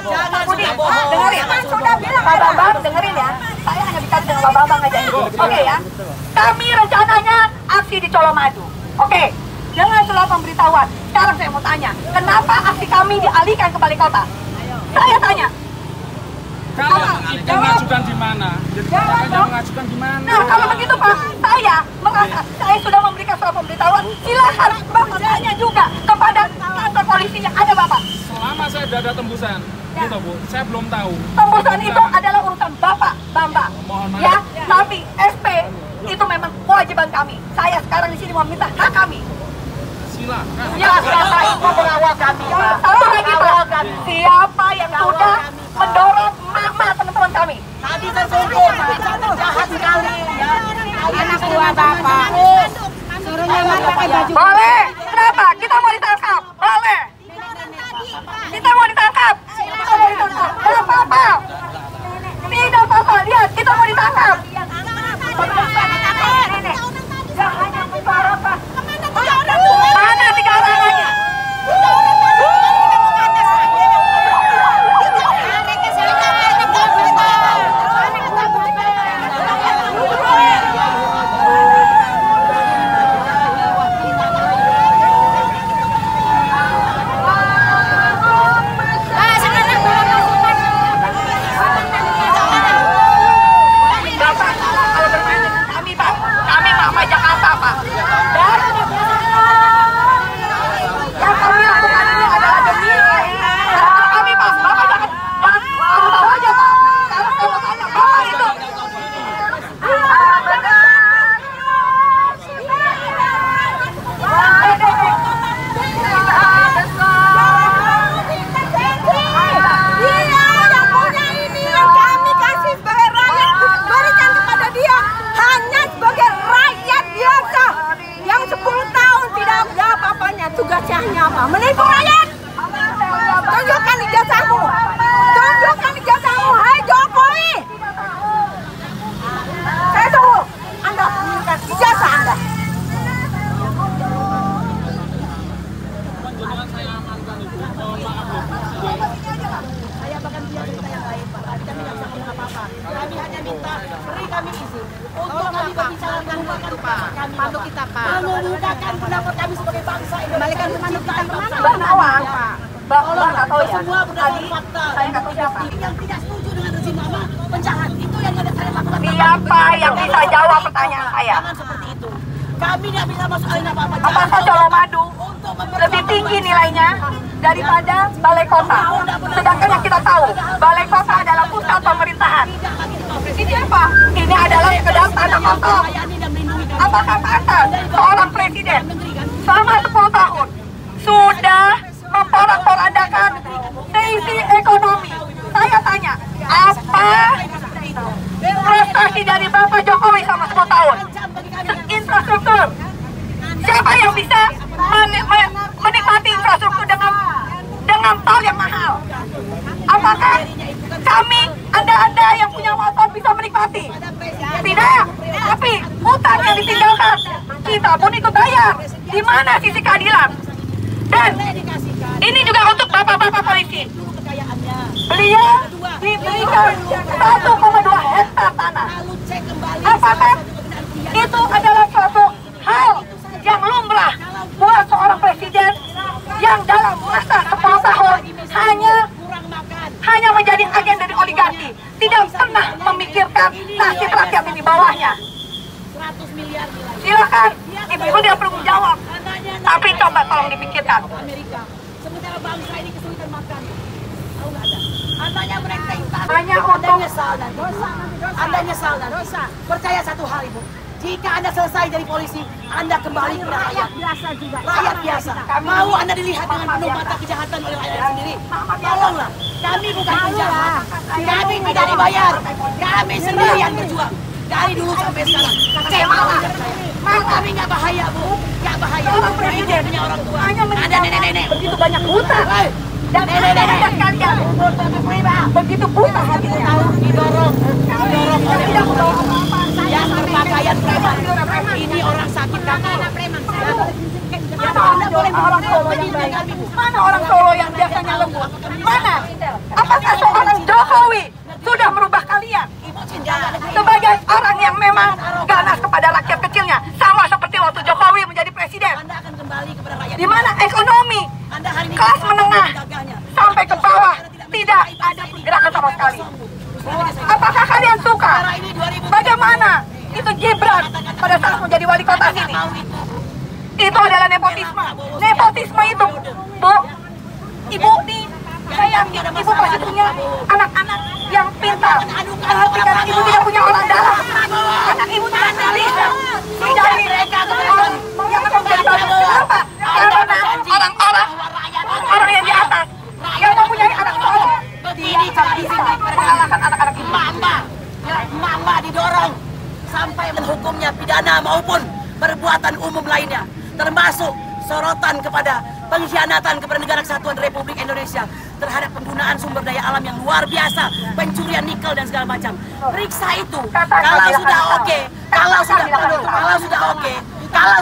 Bu. Pak Budi, dengerin. Sudah bilang Pak Bambang, dengerin ya. Saya hanya bicara dengan Pak Bambang aja ini. Oke ya. Kami rencananya aksi di Colomadu. Oke. Dengan surat pemberitahuan. Sekarang saya mau tanya, kenapa aksi kami dialihkan ke balai kota? Saya tanya. Kalian itu mengajukan di mana? Jadi kalian mengajukan di mana? Nah, kalau begitu Pak, saya merasa saya sudah memberikan surat pemberitahuan. Silakan Bapak tanya juga kepada kantor polisi yang ada Bapak. Selama saya sudah ada tembusan, gitu Bu, saya belum tahu. Tembusan itu adalah urusan Bapak, Bambang. Mohon maaf. Ya, tapi SP itu memang kewajiban kami. Saya sekarang di sini mau minta hak kami. Silakan. Ya, siapa yang mau mengawal kami? Satu lagi Pak, siapa yang sudah mendorong mama teman-teman kami? Tadi tersungkur, jahat sekali ya. Anak buah Bapak. Suruhnya pakai baju. Boleh. Kenapa? Kita mau ditangkap. Boleh. Kita mau ditangkap. Kita mau ditangkap. Tidak apa-apa. Tidak apa-apa. Lihat, kita mau ditangkap. Mana 3 orang lagi? Menipu rakyat. Tunjukkan ijazahmu. Tunjukkan ijazahmu. Hai Jokowi. Saya tunggu. Anda menunjukkan ijazah Anda. Saya bahkan punya cerita yang lain, Pak. Kami tidak bisa ngomong apa-apa. Kami hanya minta beri kami izin untuk kami berbicara dengan kami, mandu kita, Pak. Menggunakan pendapat kami sebagai bangsa Indonesia. Kembalikan mandu kita kemana? Mbak Nawang, Mbak nggak tahu ya. Semua berdasarkan fakta. Saya nggak tahu siapa. Yang tidak setuju dengan rezim lama, penjahat. Itu yang ada saya lakukan. Siapa yang bisa jawab pertanyaan saya? Jangan seperti itu. Kami tidak bisa masukin apa-apa. Apakah Colomadu lebih tinggi nilainya daripada balai kota? Sedangkan yang kita tahu, balai kota adalah pusat pemerintahan. Ini apa? Ini adalah sekedar tanah kosong. Apakah pantas seorang presiden selama 10 tahun sudah memporak-porandakan sisi ekonomi? Saya tanya, apa prestasi dari Bapak Jokowi selama 10 tahun? Infrastruktur. Siapa yang bisa menikmati infrastruktur dengan tol yang mahal? Apakah kami, Anda yang punya motor bisa menikmati? Tidak. Tapi utang yang ditinggalkan, kita pun ikut bayar. Di mana sisi keadilan? Dan ini juga untuk bapak-bapak polisi. Beliau diberikan 1,2 hektar tanah. Apakah itu adalah suatu hal yang lumrah buat seorang presiden yang dalam masa 10 tahun hanya menjadi agen dari oligarki, tidak pernah memikirkan nasib rakyat di bawahnya? Silakan, ibu dia perlu menjawab. Tapi coba tolong dipikirkan. Sementara bangsa ini kesulitan makan. Tahu nggak ada? Andanya mereka hanya Anda untuk nyesal dan dosa. Anda nyesal dan dosa. Percaya satu hal Ibu. Jika Anda selesai dari polisi, Anda kembali ke rakyat biasa juga. Rakyat biasa. Mau Anda dilihat dengan penuh mata kejahatan oleh rakyat sendiri? Tolonglah. Kami bukan penjahat. Kami tidak dibayar. Kami sendiri yang berjuang. Dari dulu sampai sekarang. Kecewa. Kami nggak bahaya Bu. Nggak bahaya. Orang presiden punya orang tua. hanya Ada nenek-nenek. begitu banyak hutang. Dan nenek-nenek sekalian begitu buta hatinya. Didorong oleh yang berpakaian preman. Ini orang sakit kaki. Mana orang Solo yang baik? Mana orang Solo yang biasanya lembut? Mana? Apakah seorang Jokowi sudah merubah kalian sebagai orang yang memang ganas kepada rakyat kecilnya, sama seperti waktu Jokowi menjadi presiden, di mana ekonomi kelas menengah sampai ke bawah tidak ada pergerakan sama sekali? Apakah kalian suka bagaimana itu Gibran pada saat menjadi wali kota sini? Itu adalah nepotisme. Nepotisme itu, Bu, Ibu nih, saya yakin Ibu pasti punya anak-anak yang pintar. Karena Ibu tidak punya orang dalam. Anak Ibu tidak bisa menjadi yang akan menjadi bagus. Kenapa? Karena orang yang di atas yang mempunyai anak soleh tidak bisa mengalahkan anak-anak Ibu. Mama didorong sampai menghukumnya pidana maupun perbuatan umum lainnya, termasuk sorotan kepada pengkhianatan kepada Negara Kesatuan Republik Indonesia terhadap penggunaan sumber daya alam yang luar biasa, pencurian nikel dan segala macam. Periksa itu. Kalau sudah oke, kalau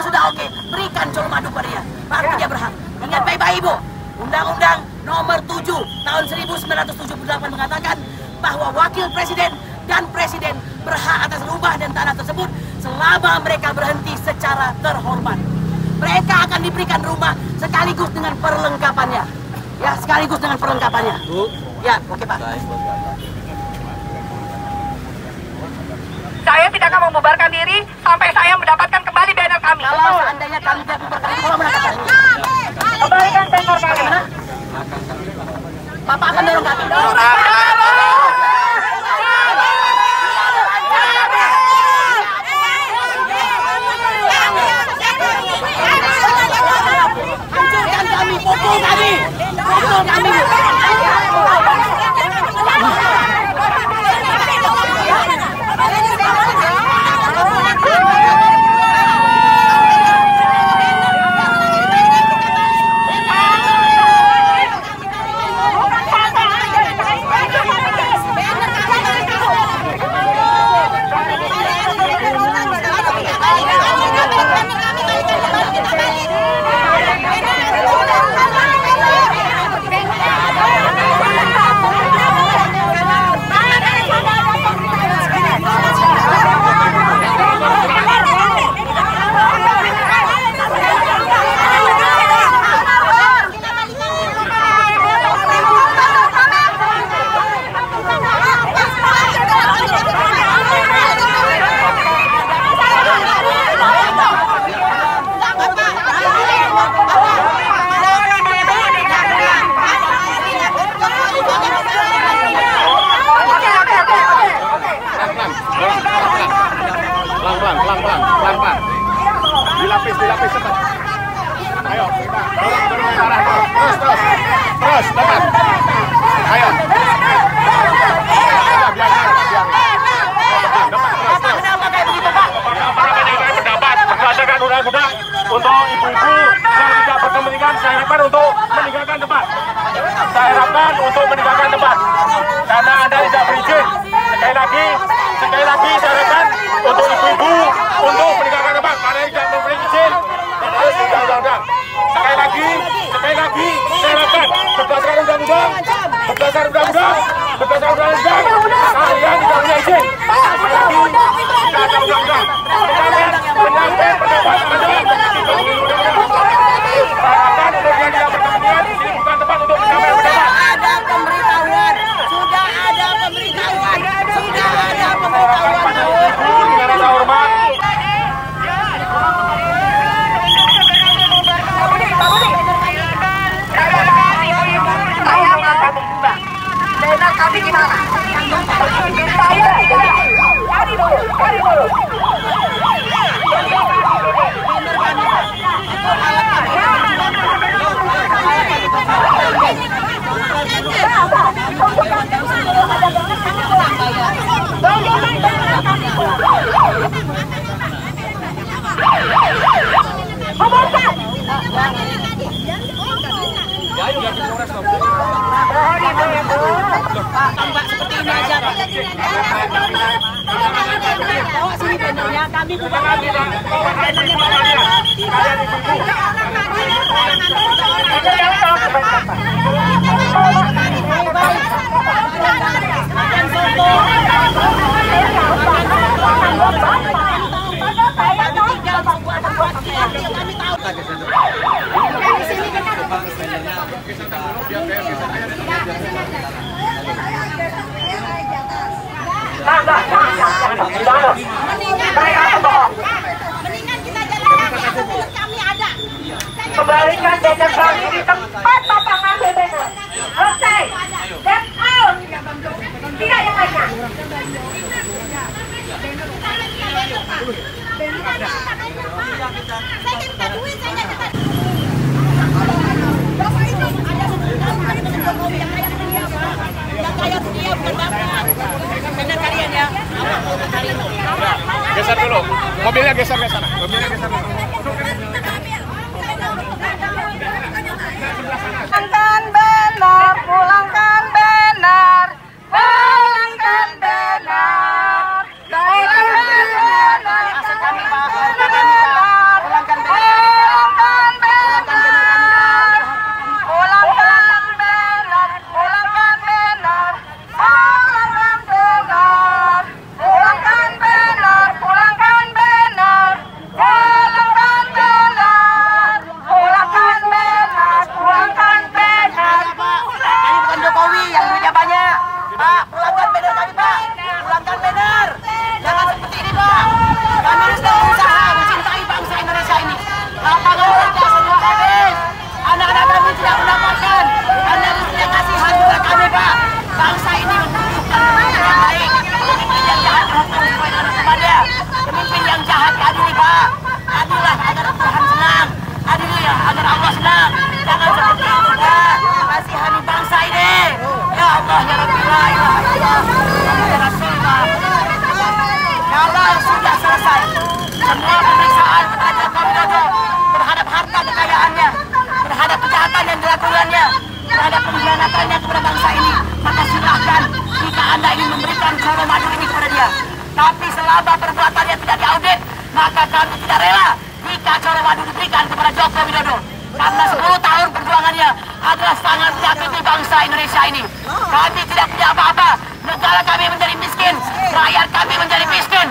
sudah oke, berikan colomadu pada dia. Berarti dia berhak. Ingat baik-baik, Ibu. Undang-Undang Nomor 7 tahun 1978 mengatakan bahwa wakil presiden dan presiden berhak atas rumah dan tanah tersebut selama mereka berhenti secara terhormat. Mereka akan diberikan rumah sekaligus dengan perlengkapannya. Ya, sekaligus dengan perlengkapannya. Bu. Ya, oke Pak. Saya tidak akan membubarkan diri sampai saya mendapatkan kembali banner kami. Kalau seandainya kami tidak membubarkan diri, kalau menangkap kami. Kembalikan banner kami. Bapak akan dorong kami. Hancurkan kami, pukul kami. Pukul kami. Pelan-pelan. Dilapis cepat. Ayo, kita dorong ke arah. Terus, tepat. Ayo. Berdasarkan undang-undang untuk ibu-ibu yang tidak berkepentingan, saya harapkan untuk meninggalkan tempat. Karena Anda tidak berizin. Sekali lagi saya harapkan untuk ibu-ibu untuk meninggalkan tempat karena tidak memberi izin dan harus tidak undang-undang. Sekali lagi saya harapkan berdasarkan undang-undang kalian tidak punya izin. Sekali lagi tidak ada undang-undang. Menyampaikan pendapat Anda saya harapkan untuk yang tidak berkepentingan di sini bukan tempat untuk menyampaikan pendapat. Ada pemberitahuan. Dengan rasa hormat. Saya akan berubah. Benar kami di mana? Saya tidak. Cari dulu. Mbak seperti ini aja Pak. Bawa sini bannernya, kami bukan Baik. dan kembali di tempat Bapak ngambil banner. Selesai. That's all. Tidak yang lainnya. Saya minta duit, saya minta. Bapak itu ada Jokowi yang kaya dunia, yang kaya dunia bukan Bapak. Benar kalian ya? Geser dulu. Mobilnya geser ke sana. Mobilnya geser dulu. Pulangkan benar, pulangkan benar, pulangkan benar. Kalau sudah selesai semua pemeriksaan terhadap Joko Widodo, terhadap harta kekayaannya, terhadap kejahatan yang dilakukannya, terhadap pengkhianatannya kepada bangsa ini, maka silahkan jika Anda ingin memberikan Coro Madu ini kepada dia. Tapi selama perbuatannya tidak diaudit, maka kami tidak rela jika Coro Madu diberikan kepada Joko Widodo. Karena 10 tahun perjuangannya adalah sangat menyakiti bangsa Indonesia ini. Kami tidak punya apa-apa. Negara kami menjadi miskin, rakyat kami menjadi miskin.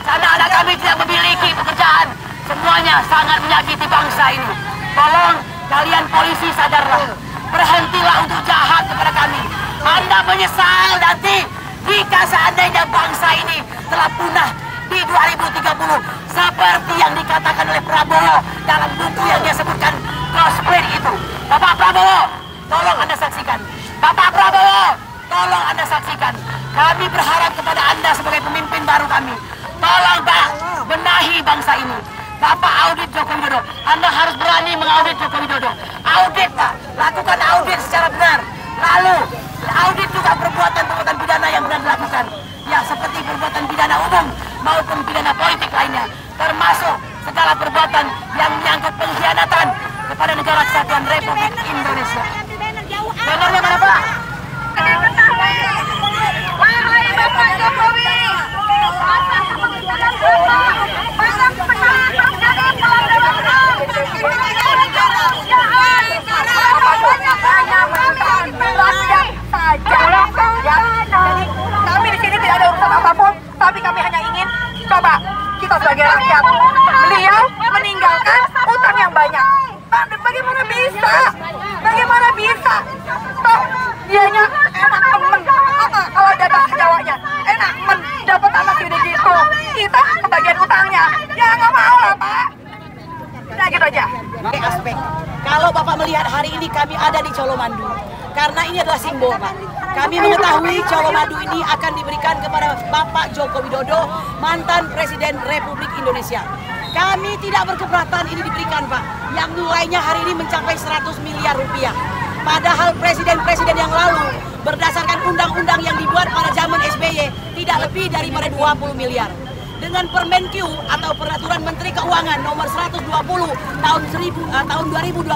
Anak-anak kami tidak memiliki pekerjaan. Semuanya sangat menyakiti bangsa ini. Tolong kalian polisi sadarlah. Berhentilah untuk jahat kepada kami. Anda menyesal nanti jika seandainya bangsa ini telah punah di 2030 seperti yang dikatakan oleh Prabowo dalam buku yang dia sebutkan Crossbreed itu. Bapak Prabowo, tolong Anda saksikan. Bapak Prabowo, tolong Anda saksikan. Kami berharap kepada Anda sebagai pemimpin baru kami. Tolong Pak, benahi bangsa ini. Bapak audit Joko Widodo. Anda harus berani mengaudit Joko Widodo. Audit Pak, lakukan audit secara benar. Lalu audit juga perbuatan-perbuatan pidana yang benar dilakukan. Ya, seperti perbuatan pidana umum maupun pidana politik lainnya. Termasuk segala perbuatan yang menyangkut pengkhianatan kepada Negara Kesatuan Republik Indonesia. Benernya mana Pak? Wahai Bapak Jokowi, kami di sini tidak ada urusan apapun, tapi kami hanya ingin coba kita sebagai rakyat. Beliau meninggalkan utang yang banyak. Bagaimana bisa? Bagaimana bisa? Toh dianya enak temen, kalau dapat nyawanya enak dapat anak gede gitu. Kita kebagian utangnya, ya nggak mau lah Pak. Udah gitu aja. Aspek. Kalau Bapak melihat hari ini kami ada di Colomadu, karena ini adalah simbol Pak. Kami mengetahui Colomadu ini akan diberikan kepada Bapak Joko Widodo, mantan Presiden Republik Indonesia. Kami tidak berkeberatan ini diberikan Pak, yang nilainya hari ini mencapai 100 miliar rupiah. Padahal presiden-presiden yang lalu berdasarkan undang-undang yang dibuat pada zaman SBY tidak lebih daripada 20 miliar. Dengan Permenq atau Peraturan Menteri Keuangan nomor 120 tahun 2022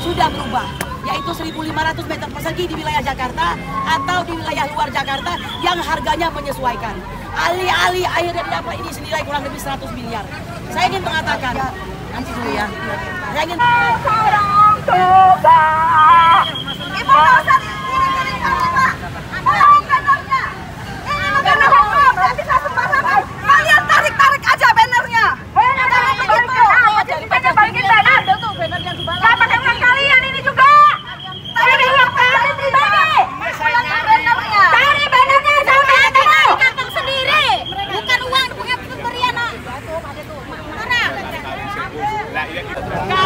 sudah berubah, yaitu 1.500 meter persegi di wilayah Jakarta atau di wilayah luar Jakarta yang harganya menyesuaikan. Alih-alih air yang didapat ini senilai kurang lebih 100 miliar. Saya ingin mengatakan, nanti dulu ya. Saya ingin kalian tarik aja bannernya. Daripada balikin banner. Gak pakai uang kalian ini juga. Cari bannernya sampai ketemu. Kantong sendiri, bukan uang punya pemberian.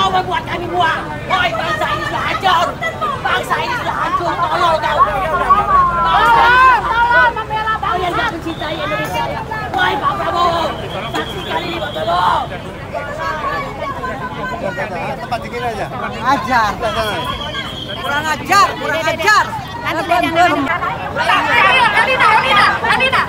kau membuat kami muak. Ajar. Kurang ajar. Adina.